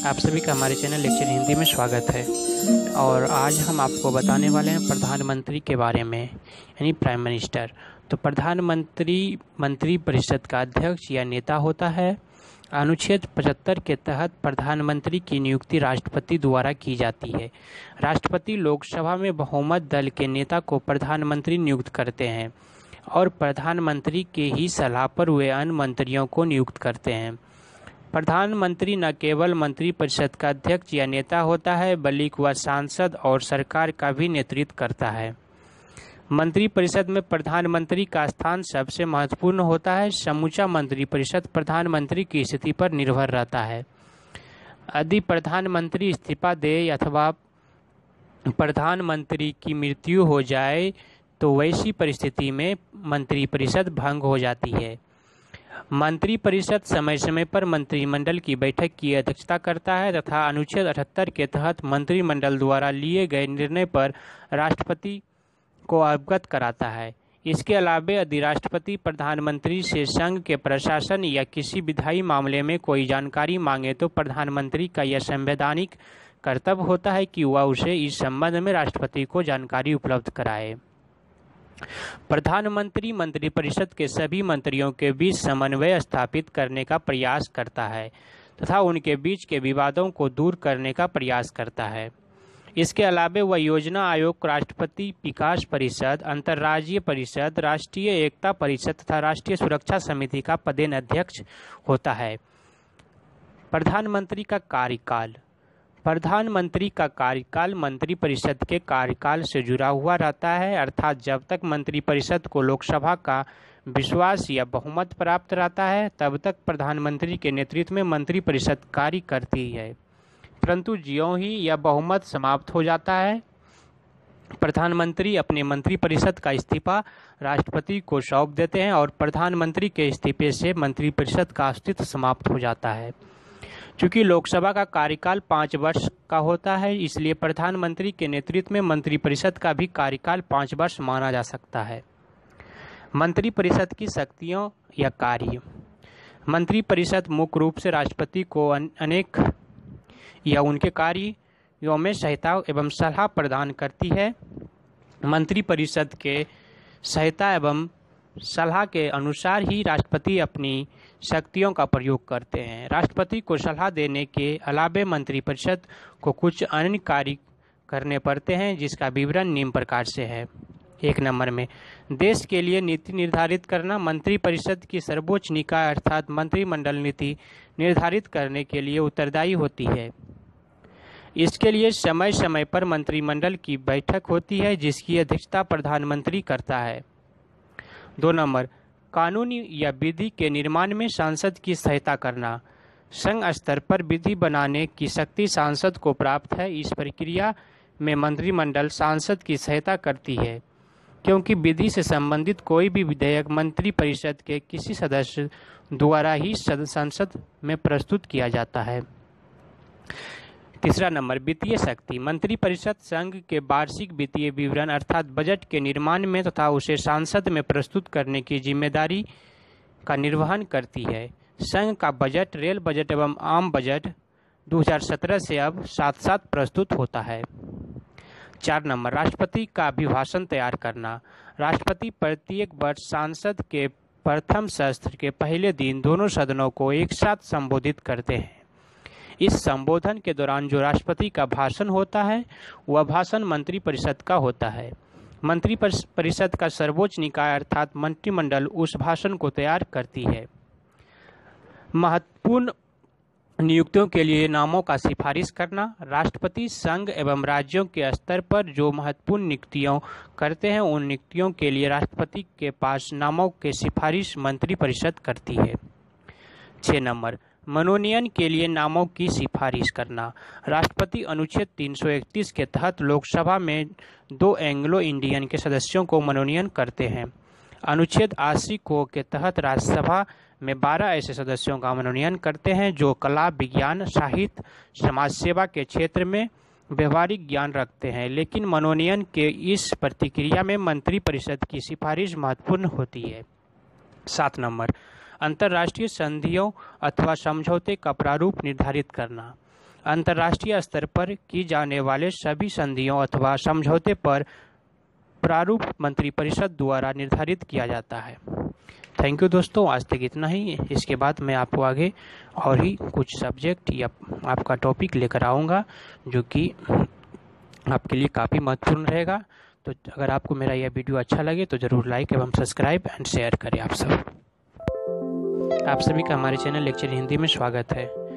आप सभी का हमारे चैनल लेक्चर हिंदी में स्वागत है। और आज हम आपको बताने वाले हैं प्रधानमंत्री के बारे में, यानी प्राइम मिनिस्टर। तो प्रधानमंत्री मंत्री परिषद का अध्यक्ष या नेता होता है। अनुच्छेद 75 के तहत प्रधानमंत्री की नियुक्ति राष्ट्रपति द्वारा की जाती है। राष्ट्रपति लोकसभा में बहुमत दल के नेता को प्रधानमंत्री नियुक्त करते हैं और प्रधानमंत्री के ही सलाह पर वे अन्य मंत्रियों को नियुक्त करते हैं। प्रधानमंत्री न केवल मंत्रिपरिषद का अध्यक्ष या नेता होता है, बल्कि वह सांसद और सरकार का भी नेतृत्व करता है। मंत्रिपरिषद में प्रधानमंत्री का स्थान सबसे महत्वपूर्ण होता है। समूचा मंत्रिपरिषद प्रधानमंत्री की स्थिति पर निर्भर रहता है। यदि प्रधानमंत्री इस्तीफा दे अथवा प्रधानमंत्री की मृत्यु हो जाए तो वैसी परिस्थिति में मंत्रिपरिषद भंग हो जाती है। मंत्रिपरिषद समय समय पर मंत्रिमंडल की बैठक की अध्यक्षता करता है तथा अनुच्छेद 78 के तहत मंत्रिमंडल द्वारा लिए गए निर्णय पर राष्ट्रपति को अवगत कराता है। इसके अलावा यदि राष्ट्रपति प्रधानमंत्री से संघ के प्रशासन या किसी विधायी मामले में कोई जानकारी मांगे तो प्रधानमंत्री का यह संवैधानिक कर्तव्य होता है कि वह उसे इस संबंध में राष्ट्रपति को जानकारी उपलब्ध कराए। प्रधानमंत्री मंत्रिपरिषद के सभी मंत्रियों के बीच समन्वय स्थापित करने का प्रयास करता है तथा उनके बीच के विवादों को दूर करने का प्रयास करता है। इसके अलावा वह योजना आयोग, राष्ट्रपति विकास परिषद, अंतर्राज्यीय परिषद, राष्ट्रीय एकता परिषद तथा राष्ट्रीय सुरक्षा समिति का पदेन अध्यक्ष होता है। प्रधानमंत्री का कार्यकाल। प्रधानमंत्री का कार्यकाल मंत्रिपरिषद के कार्यकाल से जुड़ा हुआ रहता है, अर्थात जब तक मंत्रिपरिषद को लोकसभा का विश्वास या बहुमत प्राप्त रहता है तब तक प्रधानमंत्री के नेतृत्व में मंत्रिपरिषद कार्य करती है। परंतु ज्यों ही यह बहुमत समाप्त हो जाता है, प्रधानमंत्री अपने मंत्रिपरिषद का इस्तीफा राष्ट्रपति को सौंप देते हैं और प्रधानमंत्री के इस्तीफे से मंत्रिपरिषद का अस्तित्व समाप्त हो जाता है। चूँकि लोकसभा का कार्यकाल 5 वर्ष का होता है, इसलिए प्रधानमंत्री के नेतृत्व में मंत्रिपरिषद का भी कार्यकाल 5 वर्ष माना जा सकता है। मंत्रिपरिषद की शक्तियों या कार्य। मंत्रिपरिषद मुख्य रूप से राष्ट्रपति को अनेक या उनके कार्यों में सहायता एवं सलाह प्रदान करती है। मंत्रिपरिषद के सहायता एवं सलाह के अनुसार ही राष्ट्रपति अपनी शक्तियों का प्रयोग करते हैं। राष्ट्रपति को सलाह देने के अलावा मंत्रिपरिषद को कुछ अन्य कार्य करने पड़ते हैं, जिसका विवरण निम्न प्रकार से है। 1 नंबर में देश के लिए नीति निर्धारित करना। मंत्रिपरिषद की सर्वोच्च निकाय अर्थात मंत्रिमंडल नीति निर्धारित करने के लिए उत्तरदायी होती है। इसके लिए समय समय पर मंत्रिमंडल की बैठक होती है, जिसकी अध्यक्षता प्रधानमंत्री करता है। 2 नंबर कानून या विधि के निर्माण में सांसद की सहायता करना। संघ स्तर पर विधि बनाने की शक्ति सांसद को प्राप्त है। इस प्रक्रिया में मंत्रिमंडल सांसद की सहायता करती है, क्योंकि विधि से संबंधित कोई भी विधेयक मंत्रिपरिषद के किसी सदस्य द्वारा ही संसद में प्रस्तुत किया जाता है। 3 नंबर वित्तीय शक्ति। मंत्रिपरिषद संघ के वार्षिक वित्तीय विवरण अर्थात बजट के निर्माण में तथा उसे संसद में प्रस्तुत करने की जिम्मेदारी का निर्वहन करती है। संघ का बजट, रेल बजट एवं आम बजट 2017 से अब साथ-साथ प्रस्तुत होता है। 4 नंबर राष्ट्रपति का अभिभाषण तैयार करना। राष्ट्रपति प्रत्येक वर्ष सांसद के प्रथम सत्र के पहले दिन दोनों सदनों को एक साथ संबोधित करते हैं। इस संबोधन के दौरान जो राष्ट्रपति का भाषण होता है वह भाषण मंत्रिपरिषद का होता है। मंत्रिपरिषद का सर्वोच्च निकाय अर्थात मंत्रिमंडल उस भाषण को तैयार करती है। महत्वपूर्ण नियुक्तियों के लिए नामों का सिफारिश करना। राष्ट्रपति संघ एवं राज्यों के स्तर पर जो महत्वपूर्ण नियुक्तियों करते हैं उन नियुक्तियों के लिए राष्ट्रपति के पास नामों के सिफारिश मंत्रिपरिषद करती है। 6 नंबर मनोनयन के लिए नामों की सिफारिश करना। राष्ट्रपति अनुच्छेद 331 के तहत लोकसभा में 2 एंग्लो इंडियन के सदस्यों को मनोनयन करते हैं। अनुच्छेद 80 को के तहत राज्यसभा में 12 ऐसे सदस्यों का मनोनयन करते हैं जो कला, विज्ञान, साहित्य, समाज सेवा के क्षेत्र में व्यवहारिक ज्ञान रखते हैं। लेकिन मनोनयन के इस प्रक्रिया में मंत्रिपरिषद की सिफारिश महत्वपूर्ण होती है। 7 नंबर अंतर्राष्ट्रीय संधियों अथवा समझौते का प्रारूप निर्धारित करना। अंतर्राष्ट्रीय स्तर पर की जाने वाले सभी संधियों अथवा समझौते पर प्रारूप मंत्रिपरिषद द्वारा निर्धारित किया जाता है। थैंक यू दोस्तों, आज तक इतना ही। इसके बाद मैं आपको आगे और ही कुछ सब्जेक्ट या आपका टॉपिक लेकर आऊँगा जो कि आपके लिए काफ़ी महत्वपूर्ण रहेगा। तो अगर आपको मेरा यह वीडियो अच्छा लगे तो ज़रूर लाइक एवं सब्सक्राइब एंड शेयर करें। आप सभी का हमारे चैनल लेक्चर हिंदी में स्वागत है।